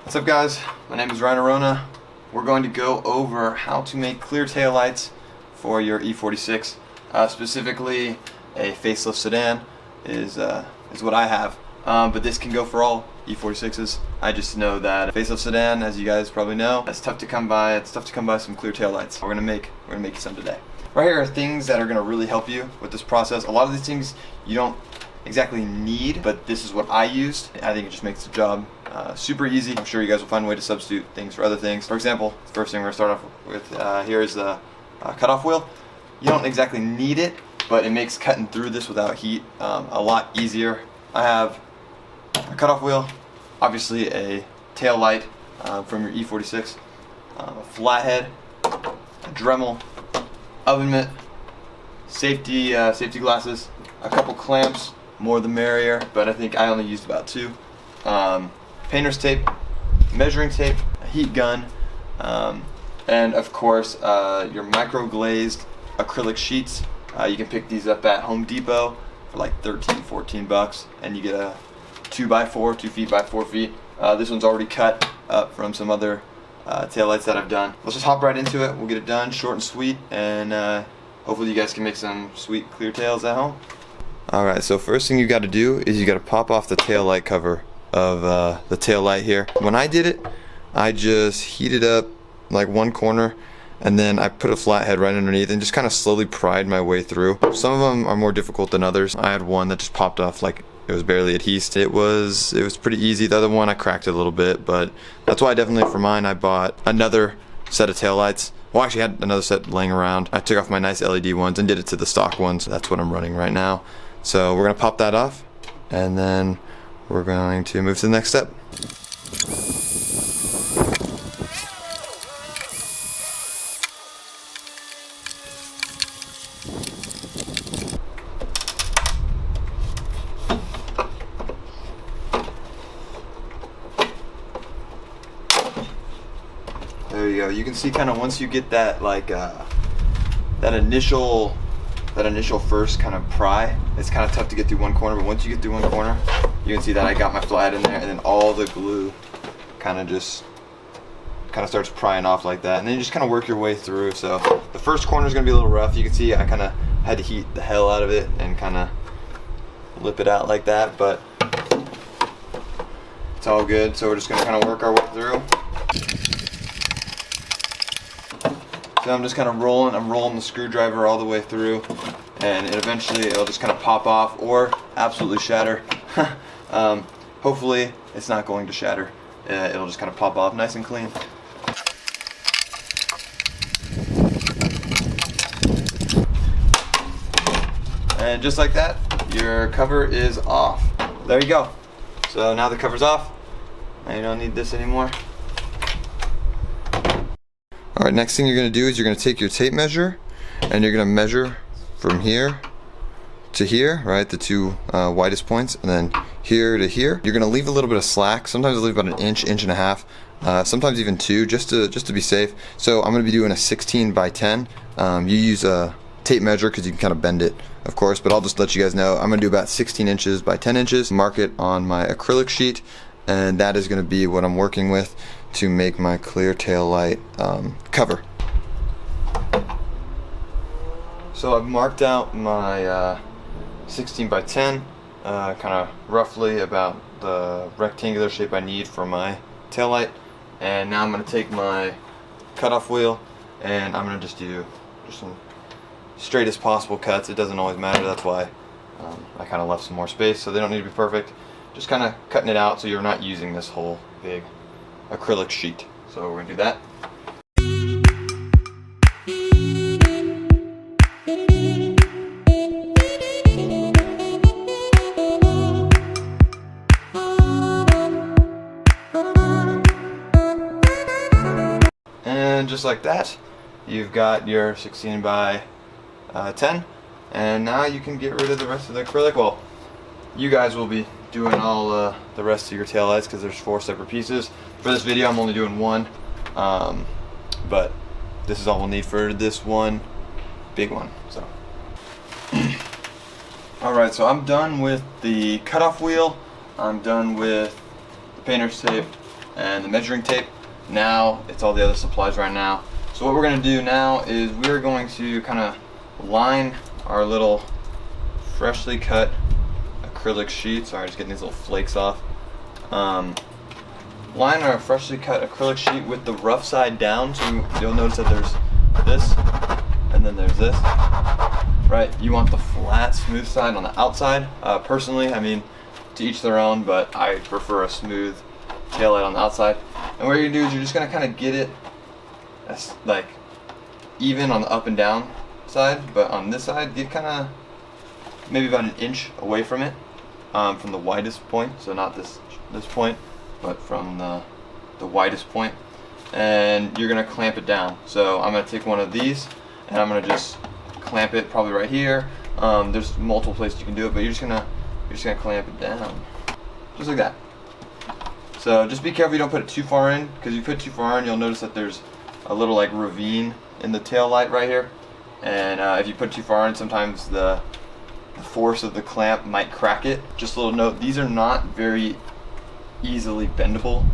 What's up guys, my name is Ryan Arona. We're going to go over how to make clear taillights for your E46. Specifically a facelift sedan is what I have, but this can go for all E46s. I just know that a facelift sedan, as you guys probably know, it's tough to come by. It's tough to come by some clear taillights. We're gonna make you some today. Right here are things that are gonna really help you with this process. A lot of these things you don't exactly need, but this is what I used. I think it just makes the job super easy. I'm sure you guys will find a way to substitute things for other things. For example, the first thing we're gonna start off with here is the cutoff wheel. You don't exactly need it, but it makes cutting through this without heat a lot easier. I have a cutoff wheel, obviously a tail light from your E46, a flathead, a Dremel, oven mitt, safety glasses, a couple clamps, more the merrier, but I think I only used about 2. Painter's tape, measuring tape, a heat gun, and of course your micro glazed acrylic sheets. You can pick these up at Home Depot for like 13-14 bucks, and you get a 2x4, 2 feet by 4 feet. This one's already cut up from some other taillights that I've done. Let's just hop right into it. We'll get it done, short and sweet, and hopefully you guys can make some sweet clear tails at home. Alright, so first thing you got to do is you got to pop off the tail light cover of the tail light here. When I did it, I just heated up like one corner, and then I put a flathead right underneath and just kind of slowly pried my way through. Some of them are more difficult than others. I had one that just popped off like it was barely adhesed. It was pretty easy. The other one I cracked it a little bit, but that's why definitely for mine I bought another set of taillights. Well, actually I had another set laying around. I took off my nice LED ones and did it to the stock ones. That's what I'm running right now. So we're gonna pop that off, and then we're going to move to the next step. There you go. You can see kind of once you get that like that initial first kind of pry, it's kind of tough to get through one corner, but once you get through one corner, you can see that I got my flathead in there, and then all the glue kind of starts prying off like that, and then you just kind of work your way through. So the first corner is going to be a little rough. You can see I kind of had to heat the hell out of it and kind of lip it out like that, but it's all good. So we're just going to kind of work our way through. So I'm just kind of rolling. I'm rolling the screwdriver all the way through, and eventually it'll just kind of pop off or absolutely shatter. Hopefully it's not going to shatter. It'll just kind of pop off nice and clean. And just like that, your cover is off. There you go. So now the cover's off, and you don't need this anymore. Alright, next thing you're going to do is you're going to take your tape measure, and you're going to measure from here to here, right, the 2 widest points, and then here to here. You're going to leave a little bit of slack. Sometimes I leave about an inch, inch and a half, sometimes even 2, just to be safe. So I'm going to be doing a 16 by 10. You use a tape measure because you can kind of bend it, of course, but I'll just let you guys know I'm going to do about 16 inches by 10 inches. Mark it on my acrylic sheet, and that is going to be what I'm working with to make my clear tail light cover. So I've marked out my 16 by 10, kind of roughly about the rectangular shape I need for my tail light, and now I'm going to take my cutoff wheel and I'm going to just do some straight as possible cuts. It doesn't always matter, that's why I kind of left some more space, so they don't need to be perfect. Just kind of cutting it out so you're not using this whole big acrylic sheet. So we're gonna do that. And just like that, you've got your 16 by 10, and now you can get rid of the rest of the acrylic. Well, you guys will be doing all the rest of your taillights because there's 4 separate pieces. For this video I'm only doing 1, but this is all we'll need for this one big one. So alright, so I'm done with the cutoff wheel, I'm done with the painter's tape, and the measuring tape. Now it's all the other supplies right now. So what we're going to do now is we're going to kind of line our little freshly cut acrylic sheet. Sorry, just getting these little flakes off. Line our freshly cut acrylic sheet with the rough side down. So you'll notice that there's this, and then there's this. Right, you want the flat, smooth side on the outside. Personally, I mean, to each their own, but I prefer a smooth taillight on the outside. And what you're gonna do is you're just gonna kind of get it as, like, even on the up and down side, but on this side, get kind of maybe about an inch away from it, from the widest point. So not this point, but from the widest point. And you're gonna clamp it down. So I'm gonna take one of these, and I'm gonna just clamp it probably right here. There's multiple places you can do it, but you're just gonna clamp it down, just like that. So just be careful you don't put it too far in, because if you put it too far in, you'll notice that there's a little like ravine in the tail light right here. And if you put it too far in, sometimes the force of the clamp might crack it. Just a little note, these are not very easily bendable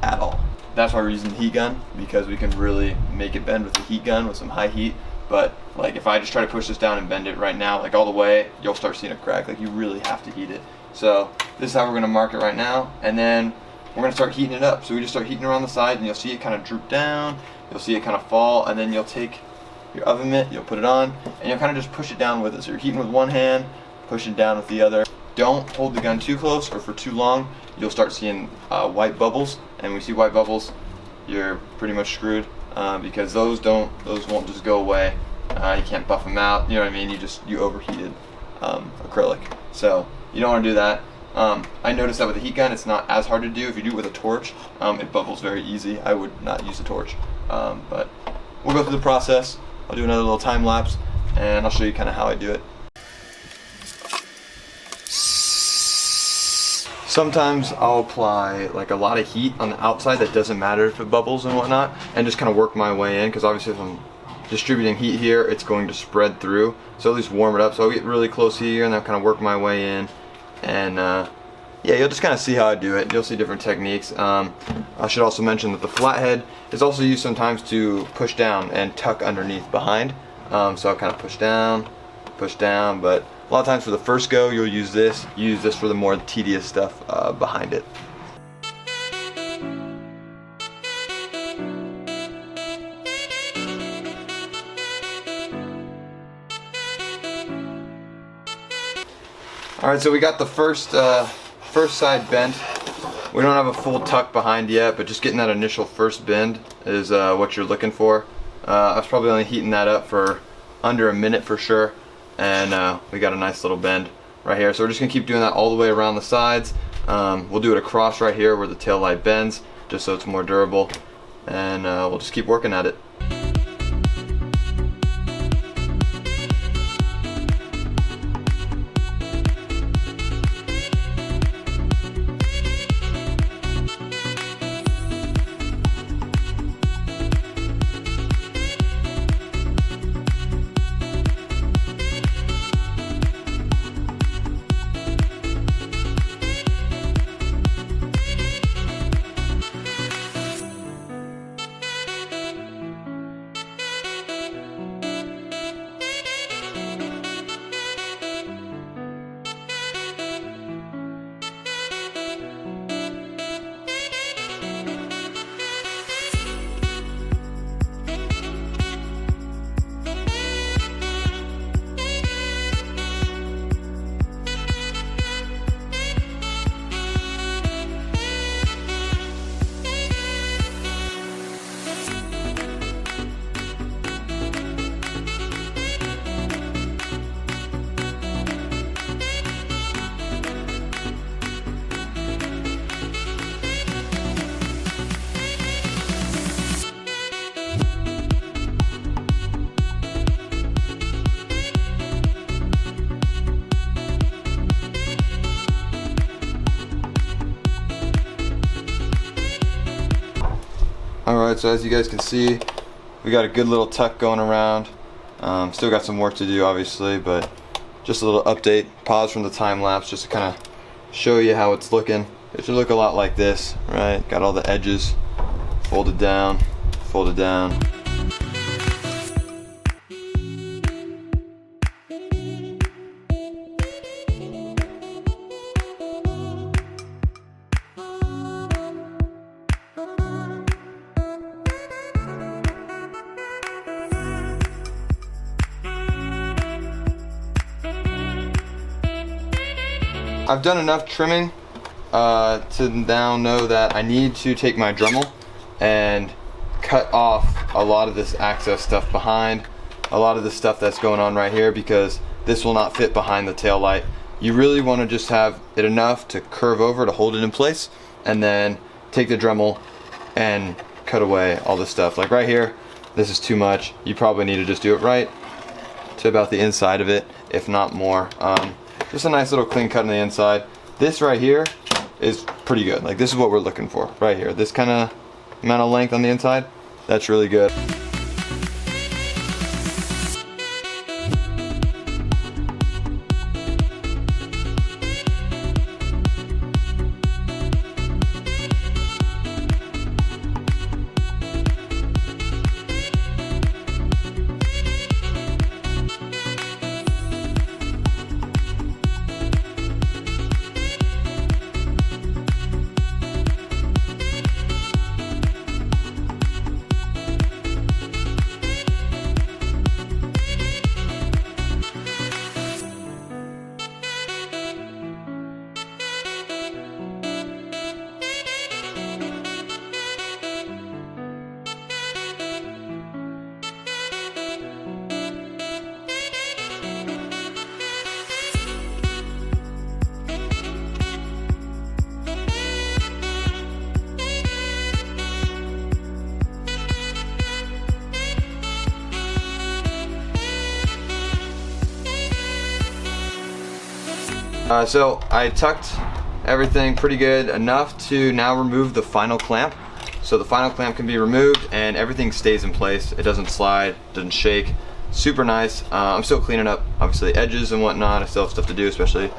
at all. That's why we're using the heat gun, because we can really make it bend with the heat gun with some high heat. But like if I just try to push this down and bend it right now, like all the way, you'll start seeing it crack. Like you really have to heat it. So this is how we're gonna mark it right now, and then we're gonna start heating it up. So we just start heating around the side, and you'll see it kind of droop down, you'll see it kind of fall, and then you'll take your oven mitt, you'll put it on, and you'll kind of just push it down with it. So you're heating with one hand, pushing down with the other. Don't hold the gun too close or for too long. You'll start seeing white bubbles, and when you see white bubbles, you're pretty much screwed, because those won't just go away. You can't buff them out, you know what I mean? You overheated acrylic. So you don't want to do that. I noticed that with a heat gun, it's not as hard to do. If you do it with a torch, it bubbles very easy. I would not use a torch, but we'll go through the process. I'll do another little time lapse, and I'll show you kind of how I do it. Sometimes I'll apply like a lot of heat on the outside that doesn't matter if it bubbles and whatnot, and just kind of work my way in, because obviously if I'm distributing heat here, it's going to spread through. So at least warm it up. So I'll get really close here, and then kind of work my way in. And yeah, you'll just kind of see how I do it. You'll see different techniques. I should also mention that the flathead is also used sometimes to push down and tuck underneath behind. So I'll kind of push down, but a lot of times for the first go, you'll use this for the more tedious stuff behind it. Alright, so we got the first side bent. We don't have a full tuck behind yet, but just getting that initial first bend is what you're looking for. I was probably only heating that up for under a minute for sure, and we got a nice little bend right here. So we're just going to keep doing that all the way around the sides. We'll do it across right here where the tail light bends, just so it's more durable, and we'll just keep working at it. Alright, so as you guys can see, we got a good little tuck going around. Still got some work to do obviously, but just a little update. Pause from the time lapse just to kind of show you how it's looking. it should look a lot like this, right? Got all the edges folded down, folded down. I've done enough trimming to now know that I need to take my Dremel and cut off a lot of this access stuff behind, a lot of the stuff that's going on right here, because this will not fit behind the tail light. You really want to just have it enough to curve over to hold it in place, and then take the Dremel and cut away all this stuff. Like right here, this is too much. You probably need to just do it right to about the inside of it, if not more. Just a nice little clean cut on the inside. This right here is pretty good. Like, this is what we're looking for right here. This kind of amount of length on the inside, that's really good. So I tucked everything pretty good enough to now remove the final clamp. So the final clamp can be removed and everything stays in place. It doesn't slide, doesn't shake. Super nice. I'm still cleaning up obviously edges and whatnot. I still have stuff to do, especially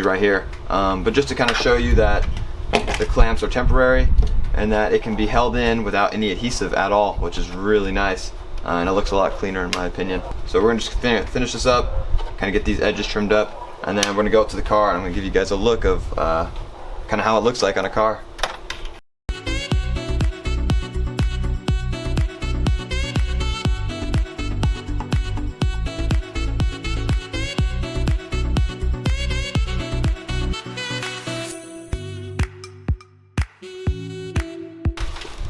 right here. But just to kind of show you that the clamps are temporary and that it can be held in without any adhesive at all, which is really nice. And it looks a lot cleaner in my opinion. So we're gonna just finish this up, kind of get these edges trimmed up, and then we're gonna go up to the car and I'm gonna give you guys a look of kind of how it looks like on a car.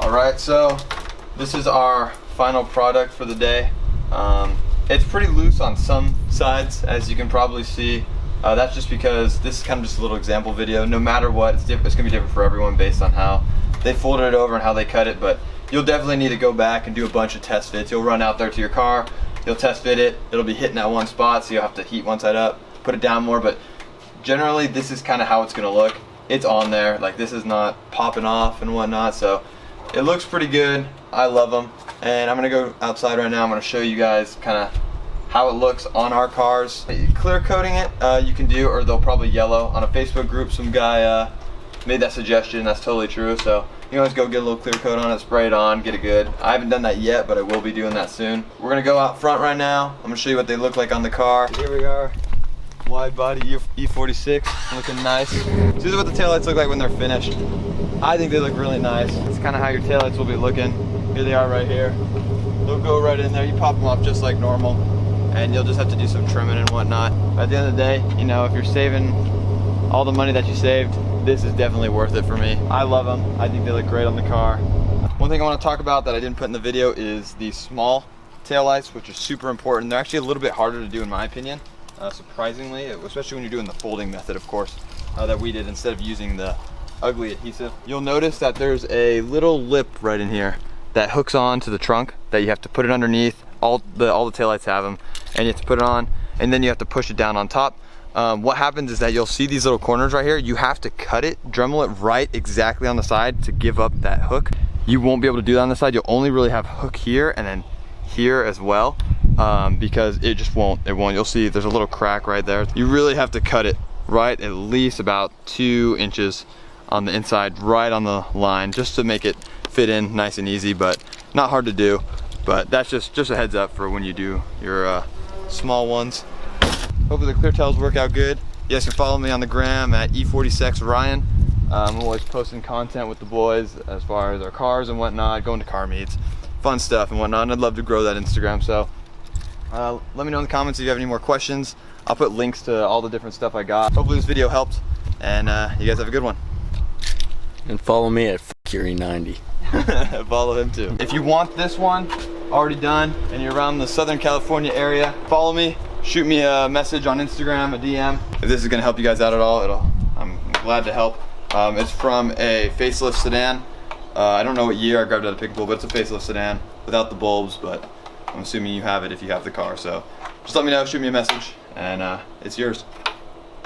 Alright, so this is our final product for the day. It's pretty loose on some sides, as you can probably see. That's just because this is kind of just a little example video. No matter what, it's gonna be different for everyone based on how they folded it over and how they cut it, but you'll definitely need to go back and do a bunch of test fits. You'll run out there to your car, you'll test fit it, it'll be hitting at one spot, so you'll have to heat one side up, put it down more, but generally this is kind of how it's gonna look. It's on there, like this is not popping off and whatnot, so it looks pretty good. I love them, and I'm gonna go outside right now. I'm gonna show you guys kind of how it looks on our cars. Clear coating it, you can do, or they'll probably yellow. On a Facebook group, some guy made that suggestion. That's totally true. So you can always go get a little clear coat on it, spray it on, get it good. I haven't done that yet, but I will be doing that soon. We're gonna go out front right now. I'm gonna show you what they look like on the car. Here we are, wide body E46, looking nice. So this is what the taillights look like when they're finished. I think they look really nice. It's kind of how your taillights will be looking. Here they are right here. They'll go right in there. You pop them off just like normal, and you'll just have to do some trimming and whatnot. But at the end of the day, you know, if you're saving all the money that you saved, this is definitely worth it for me. I love them. I think they look great on the car. One thing I want to talk about that I didn't put in the video is the small taillights, which are super important. They're actually a little bit harder to do in my opinion, surprisingly, especially when you're doing the folding method, of course, that we did instead of using the ugly adhesive. You'll notice that there's a little lip right in here that hooks on to the trunk that you have to put it underneath. All the taillights have them, and you have to put it on, and then you have to push it down on top. What happens is that you'll see these little corners right here. You have to cut it, Dremel it right exactly on the side to give up that hook. You won't be able to do that on the side. You'll only really have hook here and then here as well, because it just won't. You'll see there's a little crack right there. You really have to cut it right at least about 2 inches on the inside, right on the line, just to make it fit in nice and easy, but not hard to do. But that's just a heads up for when you do your small ones. Hopefully the clear tails work out good. You guys can follow me on the gram at E46 Ryan. I'm always posting content with the boys as far as our cars and whatnot, going to car meets, fun stuff and whatnot, and I'd love to grow that Instagram. So let me know in the comments if you have any more questions. I'll put links to all the different stuff I got. Hopefully this video helped, and you guys have a good one. And follow me at E90. Follow him too. If you want this one already done and you're around the Southern California area, follow me, shoot me a message on Instagram, a DM. If this is gonna help you guys out at all, I'm glad to help. It's from a facelift sedan. I don't know what year I grabbed it at a pickable, but it's a facelift sedan without the bulbs, but I'm assuming you have it if you have the car. So just let me know, shoot me a message, and it's yours.